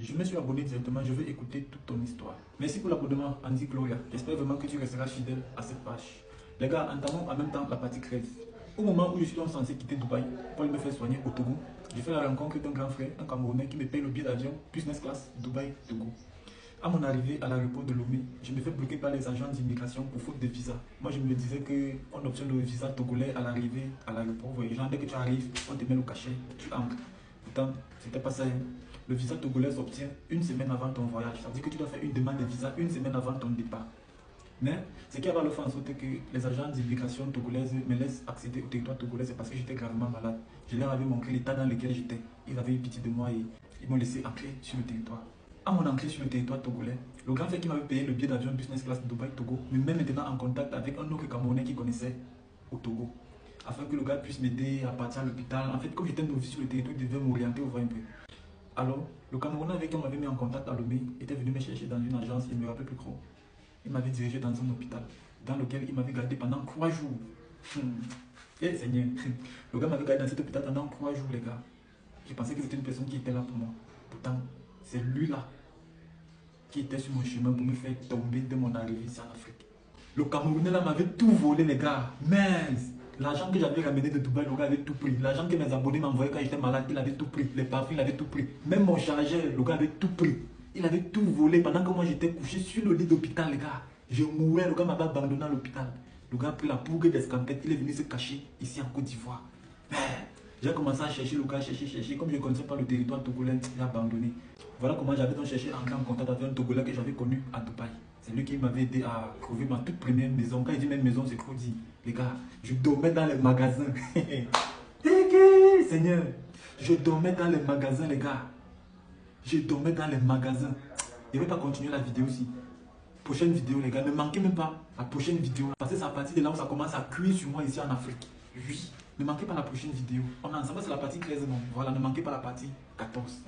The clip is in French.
Je me suis abonné directement, je veux écouter toute ton histoire. Merci pour l'abonnement, Andy Gloria. J'espère vraiment que tu resteras fidèle à cette page. Les gars, entamons en même temps la partie 13. Au moment où je suis donc censé quitter Dubaï pour aller me faire soigner au Togo, j'ai fait la rencontre d'un grand frère, un Camerounais qui me paye le billet d'avion, business class, Dubaï-Togo. À mon arrivée à l'aéroport de Lomé, je me fais bloquer par les agents d'immigration pour faute de visa. Moi, je me disais qu'on obtient le visa togolais à l'arrivée à l'aéroport. Genre, dès que tu arrives, on te met le cachet, tu entres. Pourtant, c'était pas ça. Le visa togolais s'obtient une semaine avant ton voyage. Ça veut dire que tu dois faire une demande de visa une semaine avant ton départ. Mais ce qui a le fait en sorte que les agents d'immigration togolaises me laissent accéder au territoire togolais, c'est parce que j'étais gravement malade. Je leur avais montré l'état dans lequel j'étais. Ils avaient eu pitié de moi et ils m'ont laissé entrer sur le territoire. À mon entrée sur le territoire togolais, le grand frère qui m'avait payé le billet d'avion business class de Dubaï-Togo me met maintenant en contact avec un autre Camerounais qui connaissait au Togo, afin que le gars puisse m'aider à partir à l'hôpital. En fait, comme j'étais novice sur le territoire, il devait m'orienter au voir un peu. Alors, le Camerounais avec qui on m'avait mis en contact à Lomé était venu me chercher dans une agence, il ne me rappelle plus trop. Il m'avait dirigé dans un hôpital dans lequel il m'avait gardé pendant 3 jours. Eh Seigneur, le gars m'avait gardé dans cet hôpital pendant 3 jours, les gars. Je pensais que c'était une personne qui était là pour moi. Pourtant, c'est lui-là qui était sur mon chemin pour me faire tomber de mon arrivée ici en Afrique. Le Camerounais là m'avait tout volé, les gars. Mais l'argent que j'avais ramené de Dubaï, le gars avait tout pris. L'argent que mes abonnés m'envoyaient quand j'étais malade, il avait tout pris. Les parfums, il avait tout pris. Même mon chargeur, le gars avait tout pris. Il avait tout volé pendant que moi j'étais couché sur le lit d'hôpital, les gars. Je mourais, le gars m'avait abandonné à l'hôpital. Le gars a pris la poudre d'escampette, il est venu se cacher ici en Côte d'Ivoire. J'ai commencé à chercher le gars, chercher. Comme je ne connaissais pas le territoire togolais, il a abandonné. Voilà comment j'avais donc cherché en contact avec un Togolais que j'avais connu à Dubaï. C'est lui qui m'avait aidé à trouver ma toute première maison. Quand il dit même maison, c'est trop dit. Les gars, je dormais dans les magasins. Seigneur, je dormais dans les magasins, les gars. Je dormais dans les magasins. Je ne vais pas continuer la vidéo aussi. Prochaine vidéo, les gars, ne manquez même pas la prochaine vidéo. Parce que c'est à partir de là où ça commence à cuire sur moi ici en Afrique. Oui, ne manquez pas la prochaine vidéo. On est ensemble, c'est la partie 13, non? Voilà, ne manquez pas la partie 14.